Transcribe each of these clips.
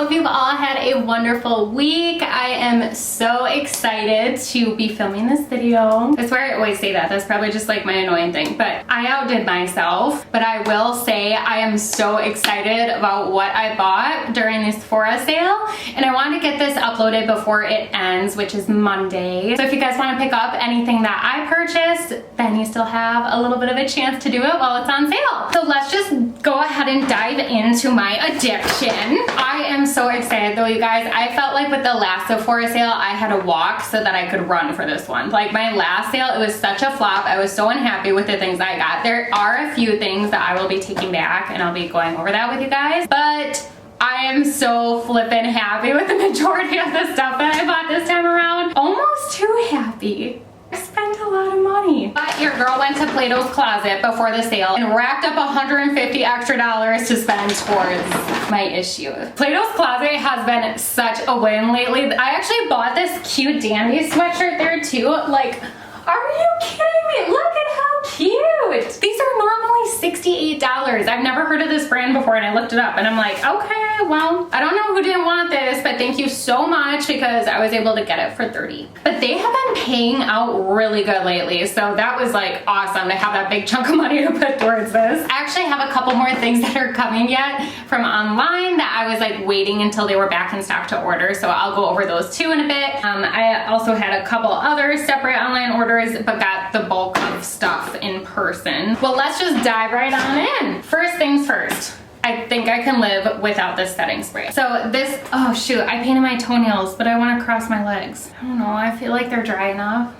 hope you've all had a wonderful week. I am so excited to be filming this video. I swear I always say that. That's probably just like my annoying thing, but I outdid myself. But I will say I am so excited about what I bought during this Sephora sale, and I wanted to get this uploaded before it ends, which is Monday. So if you guys want to pick up anything that I purchased, then you still have a little bit of a chance to do it while it's on sale. So let's just go ahead and dive into my addiction. I am so excited though, you guys. I felt like with the last Sephora sale, I had to walk so that I could run for this one. Like my last sale, it was such a flop. I was so unhappy with the things I got. There are a few things that I will be taking back, and I'll be going over that with you guys, but I am so flippin' happy with the majority of the stuff that I bought this time around. Almost too happy. I spent a lot of money. But your girl went to Plato's Closet before the sale and racked up $150 extra to spend towards my issue. Plato's Closet has been such a win lately. I actually bought this cute dandy sweatshirt there too. Like, are you kidding me? Look at how cute. These are normally $68. I've never heard of this brand before, and I looked it up and I'm like, okay, well, I don't know who didn't want this, but thank you so much because I was able to get it for $30. But they have been paying out really good lately, so that was like awesome to have that big chunk of money to put towards this. I actually have a couple more things that are coming yet from online that I was like waiting until they were back in stock to order, so I'll go over those too in a bit. I also had a couple other separate online orders, but got the bulk of stuff in person. Well, let's just dive right on in. First things first. I think I can live without this setting spray. So this, oh shoot, I painted my toenails, but I want to cross my legs. I don't know, I feel like they're dry enough.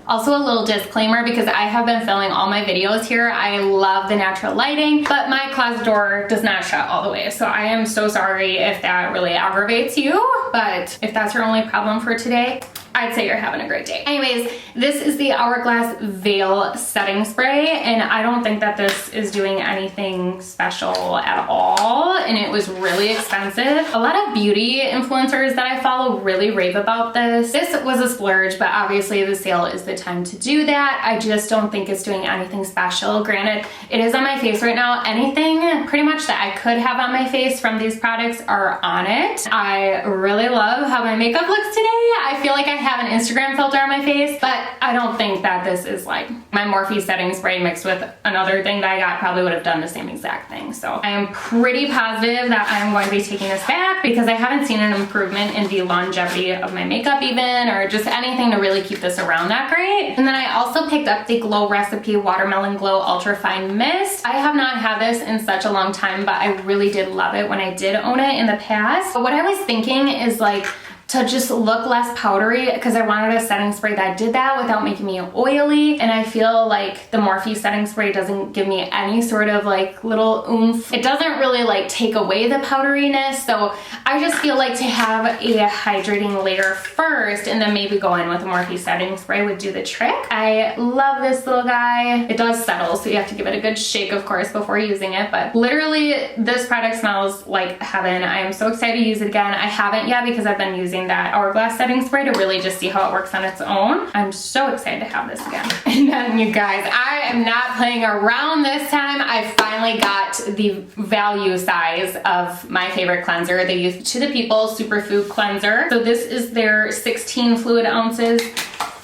Also a little disclaimer, because I have been filming all my videos here. I love the natural lighting, but my closet door does not shut all the way. So I am so sorry if that really aggravates you, but if that's your only problem for today, I'd say you're having a great day. Anyways, this is the Hourglass Veil Setting Spray, and I don't think that this is doing anything special at all, and it was really expensive. A lot of beauty influencers that I follow really rave about this. This was a splurge, but obviously the sale is the time to do that. I just don't think it's doing anything special. Granted, it is on my face right now. Anything pretty much that I could have on my face from these products are on it. I really love how my makeup looks today. I feel like I have an Instagram filter on my face, but I don't think that this is like my Morphe setting spray mixed with another thing that I got probably would have done the same exact thing. So I am pretty positive that I'm going to be taking this back because I haven't seen an improvement in the longevity of my makeup even, or just anything to really keep this around that great. And then I also picked up the Glow Recipe Watermelon Glow Ultra Fine Mist. I have not had this in such a long time, but I really did love it when I did own it in the past. But what I was thinking is like, to just look less powdery, because I wanted a setting spray that did that without making me oily, and I feel like the Morphe setting spray doesn't give me any sort of like little oomph. It doesn't really like take away the powderiness, so I just feel like to have a hydrating layer first and then maybe go in with a Morphe setting spray would do the trick. I love this little guy. It does settle, so you have to give it a good shake, of course, before using it, but literally this product smells like heaven. I am so excited to use it again. I haven't yet because I've been using that Hourglass setting spray to really just see how it works on its own. I'm so excited to have this again. And then you guys, I am not playing around this time. I finally got the value size of my favorite cleanser, the Youth to the People Superfood cleanser. So this is their 16 fluid ounces.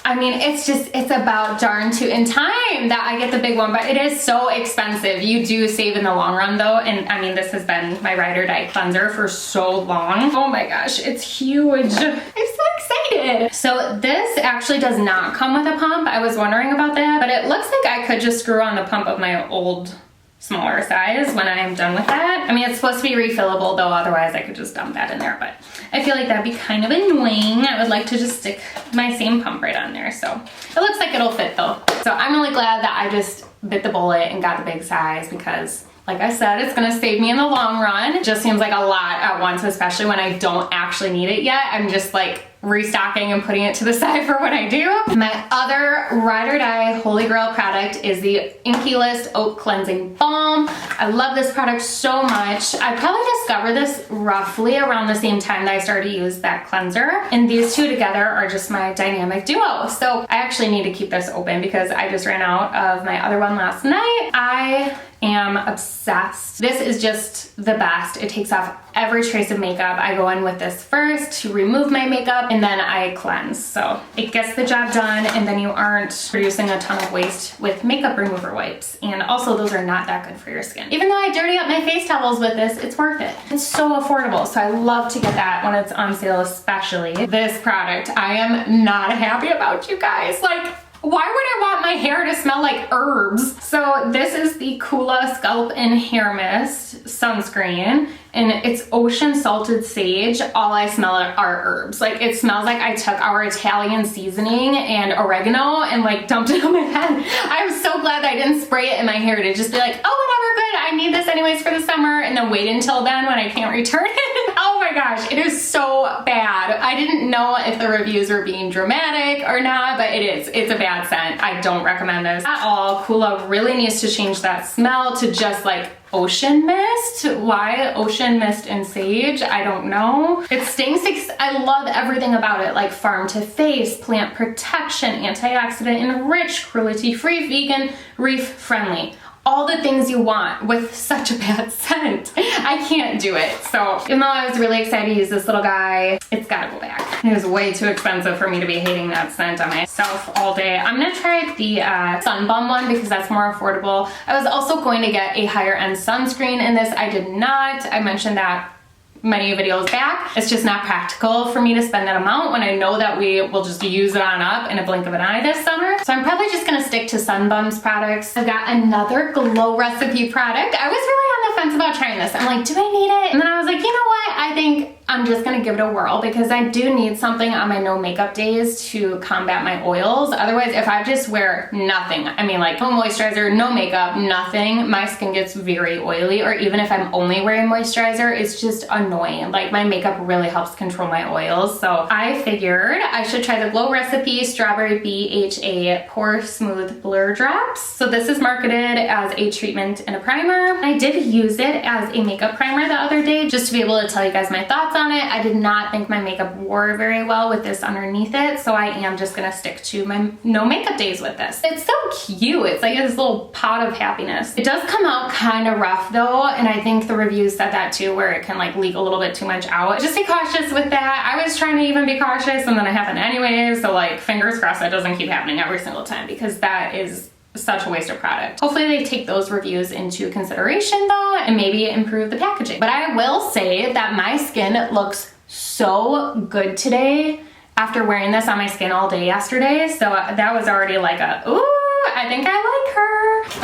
I mean, it's about darn in time that I get the big one, but it is so expensive. You do save in the long run though, and I mean, this has been my ride or die cleanser for so long. Oh my gosh, it's huge. I'm so excited. So this actually does not come with a pump. I was wondering about that, but it looks like I could just screw on the pump of my old smaller size when I'm done with that. I mean, it's supposed to be refillable though, otherwise I could just dump that in there, but I feel like that'd be kind of annoying. I would like to just stick my same pump right on there. So it looks like it'll fit though. So I'm really glad that I just bit the bullet and got the big size, because like I said, it's gonna save me in the long run. It just seems like a lot at once, especially when I don't actually need it yet. I'm just like restocking and putting it to the side for when I do. My other ride or die holy grail product is the Inky List Oat Cleansing Balm. I love this product so much. I probably discovered this roughly around the same time that I started to use that cleanser, and these two together are just my dynamic duo. So I actually need to keep this open because I just ran out of my other one last night. I am obsessed. This is just the best. It takes off every trace of makeup. I go in with this first to remove my makeup, and then I cleanse. So it gets the job done, and then you aren't producing a ton of waste with makeup remover wipes. And also those are not that good for your skin. Even though I dirty up my face towels with this, it's worth it. It's so affordable, so I love to get that when it's on sale, especially. This product, I am not happy about, you guys. Like, why would I want my hair to smell like herbs? So this is the Coola Scalp and Hair Mist Sunscreen, and it's ocean salted sage. All I smell are herbs. Like, it smells like I took our Italian seasoning and oregano and like dumped it on my head. I'm so glad that I didn't spray it in my hair to just be like, oh, whatever, good, I need this anyways for the summer, and then wait until then when I can't return it. Oh my gosh, it is so bad. I didn't know if the reviews were being dramatic or not, but it is. It's a bad scent. I don't recommend this at all. Coola really needs to change that smell to just like ocean mist. Why ocean mist and sage? I don't know. It stings. I love everything about it, like farm to face, plant protection, antioxidant enriched, cruelty free, vegan, reef friendly. All the things you want with such a bad scent. I can't do it. So even though I was really excited to use this little guy, it's gotta go back. It was way too expensive for me to be hating that scent on myself all day. I'm gonna try the Sun Balm one because that's more affordable. I was also going to get a higher end sunscreen in this. I did not. I mentioned that many videos back. It's just not practical for me to spend that amount when I know that we will just use it on up in a blink of an eye this summer. So I'm probably just gonna stick to Sun Bum's products. I've got another glow recipe product. I was really on the fence about trying this. I'm like, do I need it? And then I was like, you know what? I think I'm just gonna give it a whirl because I do need something on my no makeup days to combat my oils. Otherwise, if I just wear nothing, I mean like no moisturizer, no makeup, nothing, my skin gets very oily. Or even if I'm only wearing moisturizer, it's just annoying. Like, my makeup really helps control my oils. So I figured I should try the Glow Recipe Strawberry BHA Pore-Smooth Blur Drops. So this is marketed as a treatment and a primer. I did use it as a makeup primer the other day just to be able to tell you guys my thoughts on it. I did not think my makeup wore very well with this underneath it, so I am just gonna stick to my no makeup days with this. It's so cute. It's like this little pot of happiness. It does come out kind of rough though, and I think the reviews said that too, where it can like leak a little bit too much out. Just be cautious with that. I was trying to even be cautious and then it happened anyways, so like fingers crossed that doesn't keep happening every single time because that is such a waste of product. Hopefully they take those reviews into consideration though and maybe improve the packaging. But I will say that my skin looks so good today after wearing this on my skin all day yesterday. So that was already like a, ooh, I think I like her.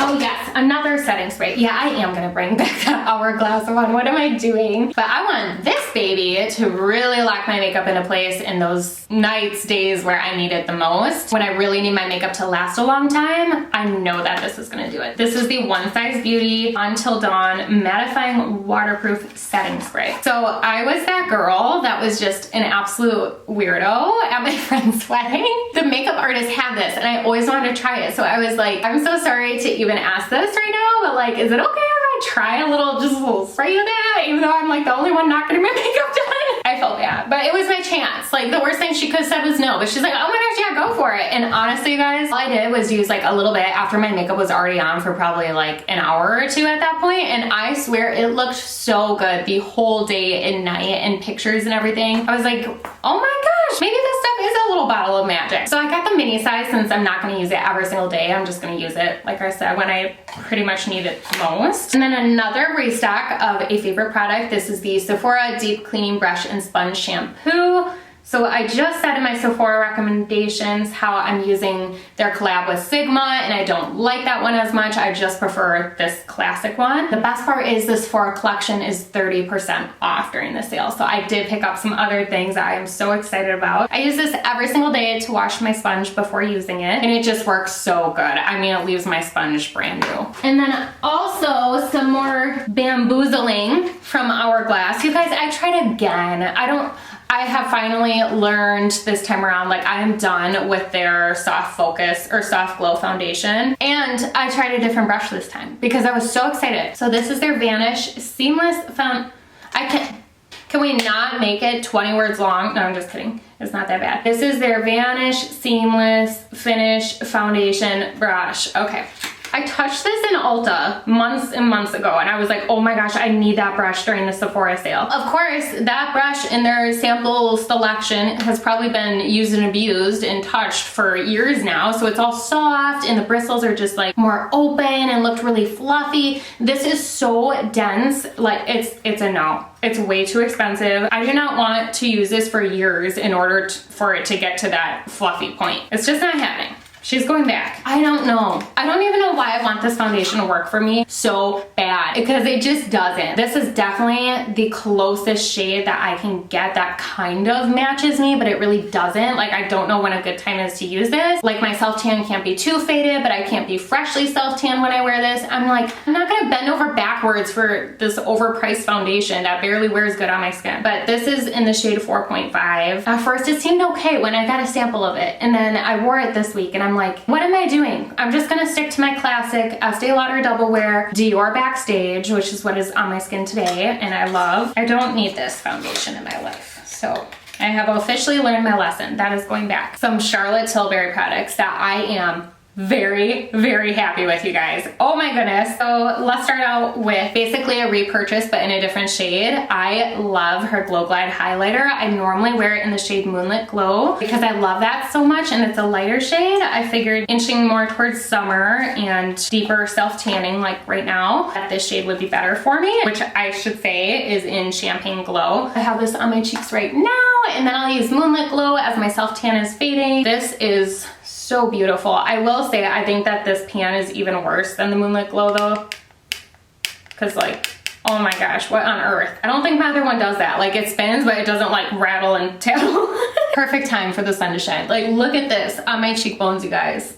Oh yes, another setting spray. Yeah, I am gonna bring back that Hourglass one. What am I doing? But I want this baby to really lock my makeup into place in those nights, days where I need it the most. When I really need my makeup to last a long time, I know that this is gonna do it. This is the One Size Beauty Until Dawn Mattifying Waterproof Setting Spray. So I was that girl that was just an absolute weirdo at my friend's wedding. The makeup artist had this and I always wanted to try it. So I was like, I'm so sorry to even ask this right now, but like, is it okay if I try just a little spray of that, even though I'm like the only one not getting my makeup done? I felt bad, but it was my chance. Like, the worst thing she could have said was no, but she's like, oh my gosh, yeah, go for it. And honestly, you guys, all I did was use like a little bit after my makeup was already on for probably like an hour or two at that point, and I swear it looked so good the whole day and night, and pictures and everything. I was like, oh my gosh, maybe this stuff is a little bottle of magic. So I got the mini size since I'm not gonna use it every single day. I'm just gonna use it, like I said, when I pretty much need it most. And then another restock of a favorite product. This is the Sephora Deep Cleaning Brush and Sponge Shampoo. So I just said in my Sephora recommendations how I'm using their collab with Sigma, and I don't like that one as much. I just prefer this classic one. The best part is this Sephora collection is 30% off during the sale. So I did pick up some other things that I am so excited about. I use this every single day to wash my sponge before using it, and it just works so good. I mean, it leaves my sponge brand new. And then also some more bamboozling from Hourglass. You guys, I tried again. I have finally learned this time around, like, I am done with their soft focus or soft glow foundation. And I tried a different brush this time because I was so excited. So this is their Vanish Seamless can we not make it 20 words long? No, I'm just kidding. It's not that bad. This is their Vanish Seamless Finish Foundation Brush. Okay. I touched this in Ulta months and months ago, and I was like, oh my gosh, I need that brush during the Sephora sale. Of course, that brush in their sample selection has probably been used and abused and touched for years now, so it's all soft and the bristles are just like more open and looked really fluffy. This is so dense, like it's a no. It's way too expensive. I do not want to use this for years in order for it to get to that fluffy point. It's just not happening. She's going back. I don't know. I don't even know why I want this foundation to work for me so bad, because it just doesn't. This is definitely the closest shade that I can get that kind of matches me, but it really doesn't. Like, I don't know when a good time is to use this. Like, my self-tan can't be too faded, but I can't be freshly self-tan when I wear this. I'm like, I'm not gonna bend over backwards for this overpriced foundation that barely wears good on my skin. But this is in the shade 4.5. At first it seemed okay when I got a sample of it, and then I wore it this week and I'm like, what am I doing? I'm just gonna stick to my classic Estee Lauder Double Wear Dior Backstage, which is what is on my skin today, and I love. I don't need this foundation in my life, so I have officially learned my lesson. That is going back. Some Charlotte Tilbury products that I am very, very happy with, you guys. Oh my goodness. So let's start out with basically a repurchase, but in a different shade. I love her Glow Glide highlighter. I normally wear it in the shade Moonlit Glow because I love that so much, and it's a lighter shade. I figured inching more towards summer and deeper self-tanning like right now, that this shade would be better for me, which I should say is in Champagne Glow. I have this on my cheeks right now, and then I'll use Moonlit Glow as my self-tan is fading. This is so beautiful. I will say I think that this pan is even worse than the Moonlit Glow though, because like, oh my gosh, what on earth? I don't think my other one does that. Like, it spins, but it doesn't like rattle and tattle. Perfect time for the sun to shine. Like, look at this on my cheekbones, you guys.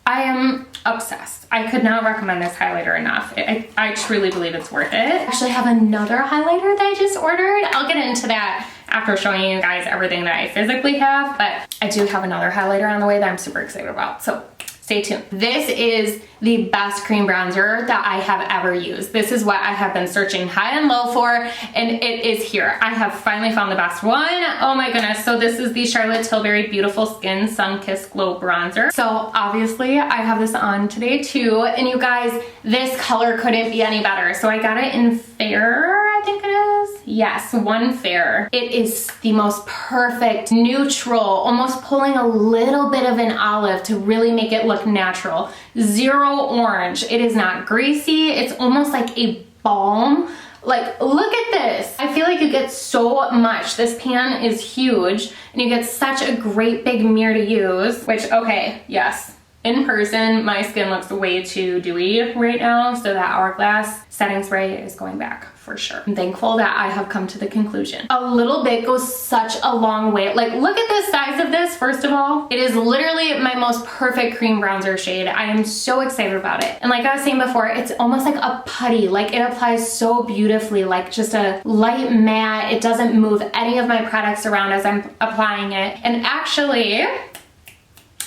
I am obsessed. I could not recommend this highlighter enough. I truly believe it's worth it. I actually have another highlighter that I just ordered. I'll get into that after showing you guys everything that I physically have, but I do have another highlighter on the way that I'm super excited about, so stay tuned. This is the best cream bronzer that I have ever used. This is what I have been searching high and low for, and it is here. I have finally found the best one. Oh my goodness. So this is the Charlotte Tilbury Beautiful Skin Sun Kissed Glow Bronzer. So obviously I have this on today too, and you guys, this color couldn't be any better. So I got it in Fair, I think it is. Yes, one Fair. It is the most perfect neutral, almost pulling a little bit of an olive to really make it look natural. Zero orange. It is not greasy. It's almost like a balm. Like, look at this. I feel like you get so much. This pan is huge, and you get such a great big mirror to use, which, okay, yes. In person, my skin looks way too dewy right now, so that Hourglass setting spray is going back for sure. I'm thankful that I have come to the conclusion. A little bit goes such a long way. Like, look at the size of this, first of all. It is literally my most perfect cream bronzer shade. I am so excited about it. And like I was saying before, it's almost like a putty. Like, it applies so beautifully, like just a light matte. It doesn't move any of my products around as I'm applying it. And actually,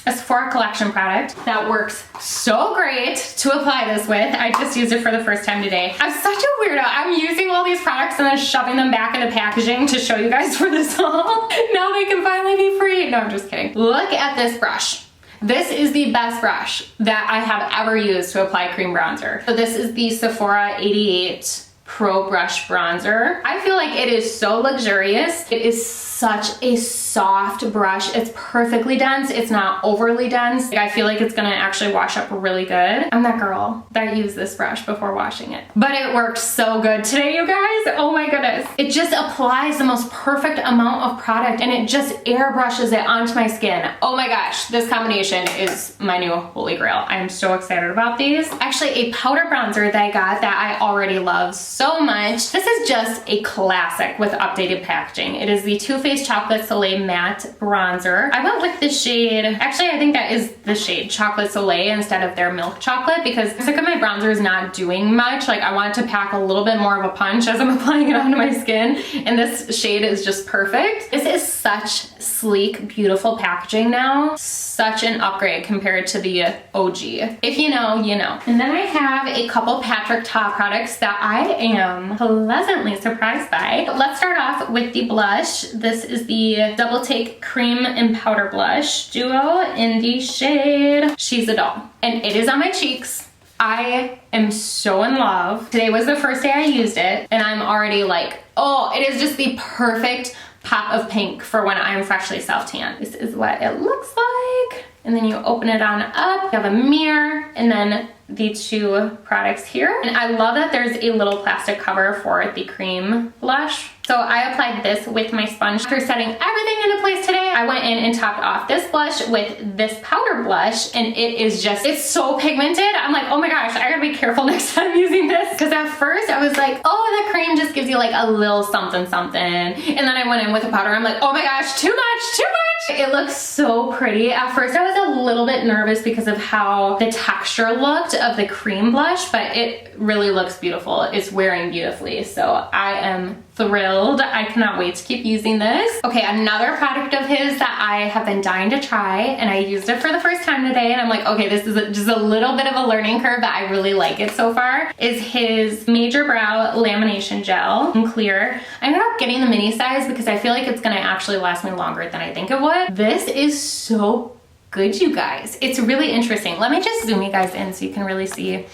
a Sephora collection product that works so great to apply this with. I just used it for the first time today. I'm such a weirdo. I'm using all these products and then shoving them back into packaging to show you guys for this haul. Now they can finally be free. No, I'm just kidding. Look at this brush. This is the best brush that I have ever used to apply cream bronzer. So this is the Sephora 88 Pro Brush Bronzer. I feel like it is so luxurious. It is such a soft brush. It's perfectly dense. It's not overly dense. I feel like it's gonna actually wash up really good. I'm that girl that used this brush before washing it. But it worked so good today, you guys. Oh my goodness. It just applies the most perfect amount of product, and it just airbrushes it onto my skin. Oh my gosh, this combination is my new holy grail. I am so excited about these. Actually, a powder bronzer that I got that I already love so much. This is just a classic with updated packaging. It is the Too Faced Chocolate Soleil Matte Bronzer. I went with the shade, actually I think that is the shade Chocolate Soleil instead of their Milk Chocolate, because I'm sick of my bronzers not doing much. Like, I want to pack a little bit more of a punch as I'm applying it onto my skin, and this shade is just perfect. This is such sleek, beautiful packaging now. Such an upgrade compared to the OG. If you know, you know. And then I have a couple Patrick Ta products that I am pleasantly surprised by. Let's start off with the blush. This is the Double Take Cream and Powder Blush Duo in the shade She's a Doll. And it is on my cheeks. I am so in love. Today was the first day I used it, and I'm already like, oh, it is just the perfect pop of pink for when I'm freshly self-tan. This is what it looks like. And then you open it on up, you have a mirror, and then the two products here. And I love that there's a little plastic cover for the cream blush. So I applied this with my sponge. After setting everything into place today, I went in and topped off this blush with this powder blush, and it is just, it's so pigmented. I'm like, oh my gosh, I gotta be careful next time using this. Because at first I was like, oh, the cream just gives you like a little something something. And then I went in with the powder. I'm like, oh my gosh, too much, too much. It looks so pretty. At first I was a little bit nervous because of how the texture looked of the cream blush, but it really looks beautiful. It's wearing beautifully. So I am thrilled. I cannot wait to keep using this. Okay, another product of his that I have been dying to try, and I used it for the first time today, and I'm like, okay, this is just a little bit of a learning curve, but I really like it so far, is his Major Brow Lamination Gel in clear. I ended up getting the mini size because I feel like it's gonna actually last me longer than I think it would. This is so good, you guys. It's really interesting. Let me just zoom you guys in so you can really see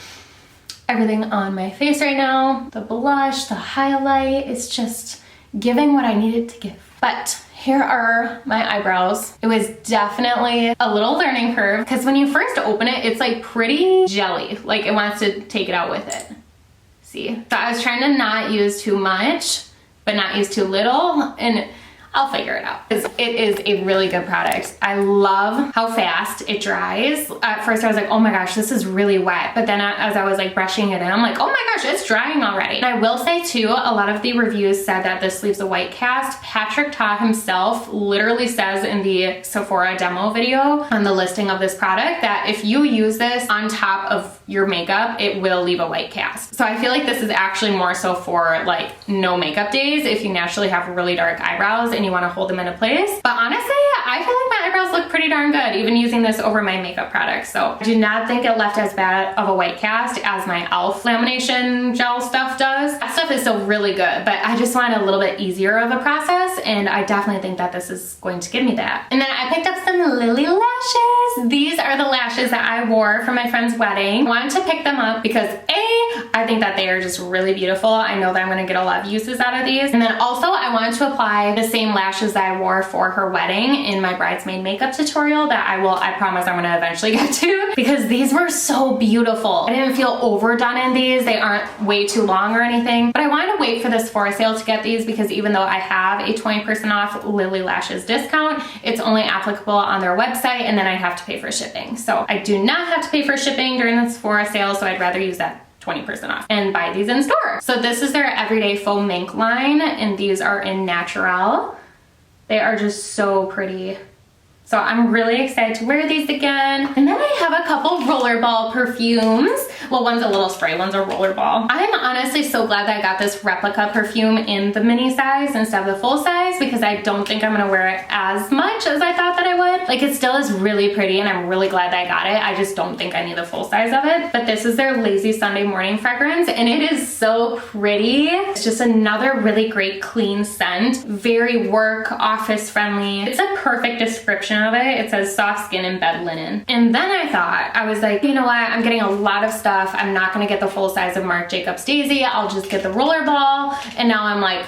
everything on my face right now. The blush, the highlight, it's just giving what I needed to give. But here are my eyebrows. It was definitely a little learning curve because when you first open it, it's like pretty jelly. Like it wants to take it out with it. See? So I was trying to not use too much, but not use too little, and I'll figure it out. It is a really good product. I love how fast it dries. At first I was like, oh my gosh, this is really wet. But then as I was like brushing it in, I'm like, oh my gosh, it's drying already. And I will say too, a lot of the reviews said that this leaves a white cast. Patrick Ta himself literally says in the Sephora demo video on the listing of this product that if you use this on top of your makeup, it will leave a white cast. So I feel like this is actually more so for like no makeup days if you naturally have really dark eyebrows and you want to hold them into place. But honestly, I feel like my eyebrows look pretty darn good even using this over my makeup products. So I do not think it left as bad of a white cast as my e.l.f. lamination gel stuff does. That stuff is still really good, but I just wanted a little bit easier of a process, and I definitely think that this is going to give me that. And then I picked up some Lilly lashes. These are the lashes that I wore for my friend's wedding. I wanted to pick them up because I think that they are just really beautiful. I know that I'm gonna get a lot of uses out of these. And then also I wanted to apply the same lashes that I wore for her wedding in my bridesmaid makeup tutorial that I promise I'm gonna eventually get to, because these were so beautiful. I didn't feel overdone in these. They aren't way too long or anything, but I wanted to wait for this Sephora sale to get these because even though I have a 20% off Lilly Lashes discount, it's only applicable on their website, and then I have to pay for shipping. So I do not have to pay for shipping during the Sephora sale, so I'd rather use that 20% off and buy these in store. So this is their Everyday Faux Mink line, and these are in Naturale. They are just so pretty. So I'm really excited to wear these again. And then I have a couple rollerball perfumes. Well, one's a little spray, one's a rollerball. I'm honestly so glad that I got this Replica perfume in the mini size instead of the full size, because I don't think I'm gonna wear it as much as I thought that I would. Like, it still is really pretty and I'm really glad that I got it. I just don't think I need the full size of it. But this is their Lazy Sunday Morning fragrance, and it is so pretty. It's just another really great clean scent. Very work, office friendly. It's a perfect description of it. It says soft skin and bed linen. And then I was like, you know what? I'm getting a lot of stuff. I'm not gonna get the full size of Marc Jacobs Daisy. I'll just get the rollerball. And now I'm like,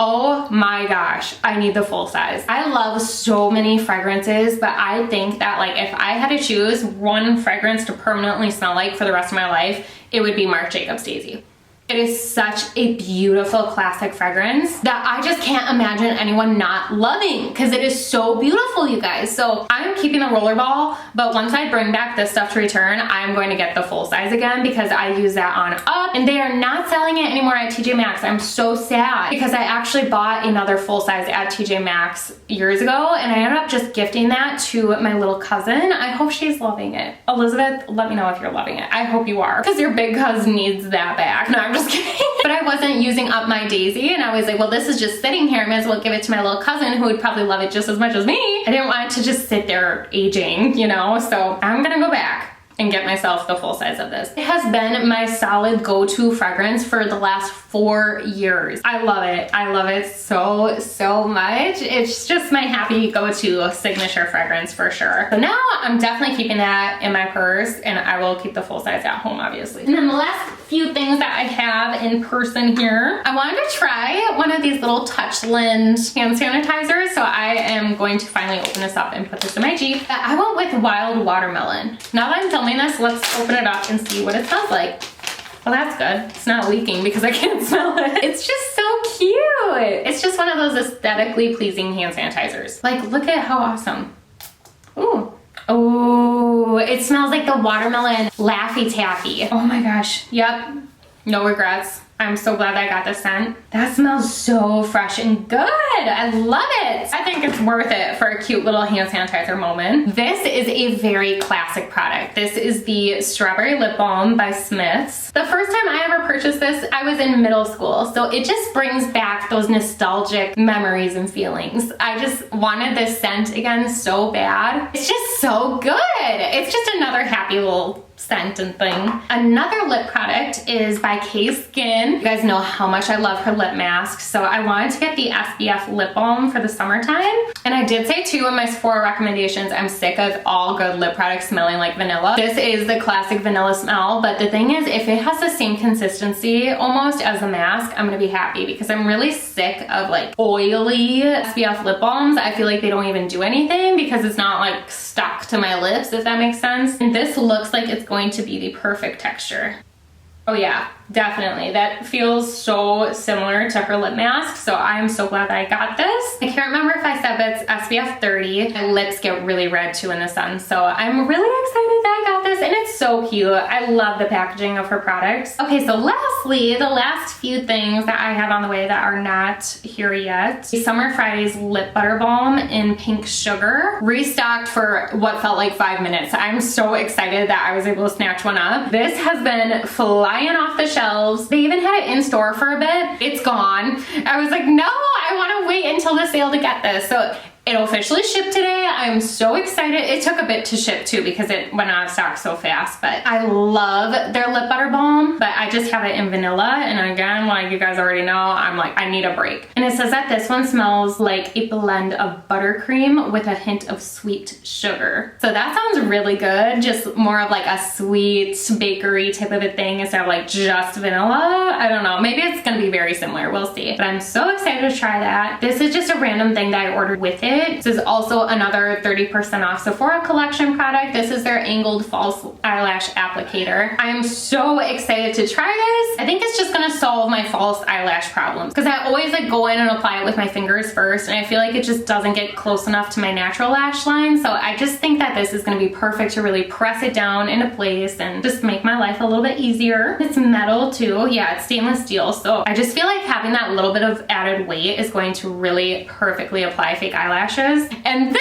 oh my gosh, I need the full size. I love so many fragrances, but I think that like if I had to choose one fragrance to permanently smell like for the rest of my life, it would be Marc Jacobs Daisy. It is such a beautiful classic fragrance that I just can't imagine anyone not loving, because it is so beautiful, you guys. So I'm keeping the rollerball, but once I bring back this stuff to return, I'm going to get the full size again because I use that on up, and they are not selling it anymore at TJ Maxx. I'm so sad because I actually bought another full size at TJ Maxx years ago, and I ended up just gifting that to my little cousin. I hope she's loving it. Elizabeth, let me know if you're loving it. I hope you are, because your big cousin needs that back. No, I'm just kidding. But I wasn't using up my Daisy, and I was like, well, this is just sitting here. I may as well give it to my little cousin who would probably love it just as much as me. I didn't want it to just sit there aging, you know? So I'm gonna go back. and get myself the full size of this. It has been my solid go-to fragrance for the last 4 years. I love it. I love it so, so much. It's just my happy go-to signature fragrance for sure. So now I'm definitely keeping that in my purse, and I will keep the full size at home, obviously. And then the last few things that I have in person here, I wanted to try one of these little Touchland hand sanitizers. So I am going to finally open this up and put this in my Jeep. I went with Wild Watermelon. Now that I'm filming this, let's open it up and see what it smells like. Well, that's good. It's not leaking because I can't smell it. It's just so cute. It's just one of those aesthetically pleasing hand sanitizers. Like, look at how awesome. Ooh. Oh, it smells like the watermelon Laffy Taffy. Oh my gosh. Yep. No regrets. I'm so glad I got this scent. That smells so fresh and good. I love it. I think it's worth it for a cute little hand sanitizer moment. This is a very classic product. This is the Strawberry Lip Balm by Smith's. The first time I ever purchased this, I was in middle school. So it just brings back those nostalgic memories and feelings. I just wanted this scent again so bad. It's just so good. It's just another happy little scent and thing. Another lip product is by K-Skin. You guys know how much I love her lip mask, so I wanted to get the SPF lip balm for the summertime. And I did say too in my Sephora recommendations, I'm sick of all good lip products smelling like vanilla. This is the classic vanilla smell, but the thing is, if it has the same consistency almost as the mask, I'm gonna be happy, because I'm really sick of like oily SPF lip balms. I feel like they don't even do anything because it's not like stuck to my lips, if that makes sense. And this looks like it's going to be the perfect texture. Oh yeah, definitely. That feels so similar to her lip mask, so I'm so glad that I got this. I can't remember if I said, but it's SPF 30. My lips get really red too in the sun, so I'm really excited that I got this, and it's so cute. I love the packaging of her products. Okay, so lastly, the last few things that I have on the way that are not here yet. The Summer Fridays Lip Butter Balm in Pink Sugar. Restocked for what felt like 5 minutes. I'm so excited that I was able to snatch one up. This has been flying off the shelves. They even had it in store for a bit. It's gone. I was like, no, I want to wait until the sale to get this. So it officially shipped today. I'm so excited. It took a bit to ship too because it went out of stock so fast, but I love their lip butter balm, but I just have it in vanilla. And again, like you guys already know, I'm like, I need a break. And it says that this one smells like a blend of buttercream with a hint of sweet sugar. So that sounds really good. Just more of like a sweet bakery type of a thing instead of like just vanilla. I don't know. Maybe it's going to be very similar. We'll see. But I'm so excited to try that. This is just a random thing that I ordered with it. This is also another 30% off Sephora collection product. This is their angled false eyelash applicator. I am so excited to try this. I think it's just gonna solve my false eyelash problems because I always like go in and apply it with my fingers first, and I feel like it just doesn't get close enough to my natural lash line. So I just think that this is gonna be perfect to really press it down into place and just make my life a little bit easier. It's metal too. Yeah, it's stainless steel. So I just feel like having that little bit of added weight is going to really perfectly apply fake eyelashes. And then,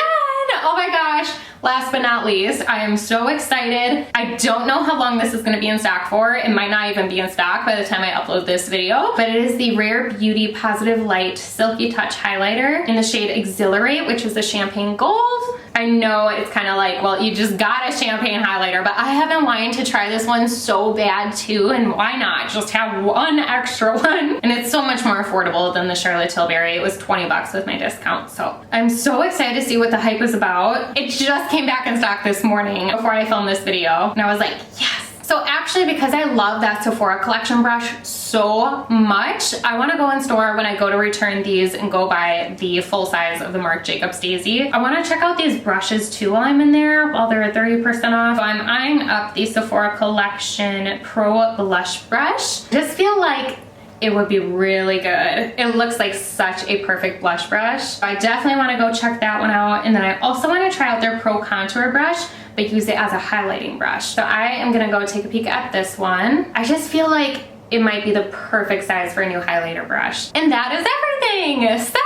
oh my gosh, last but not least, I am so excited. I don't know how long this is going to be in stock for. It might not even be in stock by the time I upload this video, but it is the Rare Beauty Positive Light Silky Touch Highlighter in the shade Exhilarate, which is the champagne gold. I know it's kind of like, well, you just got a champagne highlighter, but I have been wanting to try this one so bad too, and why not just have one extra one? And it's so much more affordable than the Charlotte Tilbury. It was 20 bucks with my discount, so I'm so excited to see what the hype is about. It just came back in stock this morning before I filmed this video, and I was like, yes. So actually, because I love that Sephora collection brush so much, I want to go in store when I go to return these and go buy the full size of the Marc Jacobs Daisy. I want to check out these brushes too while I'm in there, while they're at 30% off. So I'm eyeing up the Sephora Collection Pro Blush Brush. I just feel like it would be really good. It looks like such a perfect blush brush. I definitely want to go check that one out. And then I also want to try out their Pro Contour Brush, but use it as a highlighting brush. So I am gonna go take a peek at this one. I just feel like it might be the perfect size for a new highlighter brush. And that is everything. So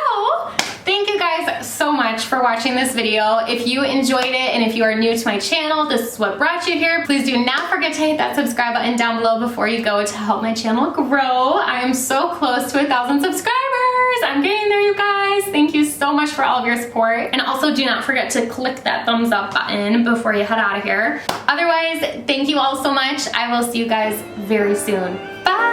thank you guys so much for watching this video. If you enjoyed it and if you are new to my channel, this is what brought you here. Please do not forget to hit that subscribe button down below before you go to help my channel grow. I am so close to 1,000 subscribers. I'm getting there, you guys. Thank you so much for all of your support. And also do not forget to click that thumbs up button before you head out of here. Otherwise, thank you all so much. I will see you guys very soon. Bye.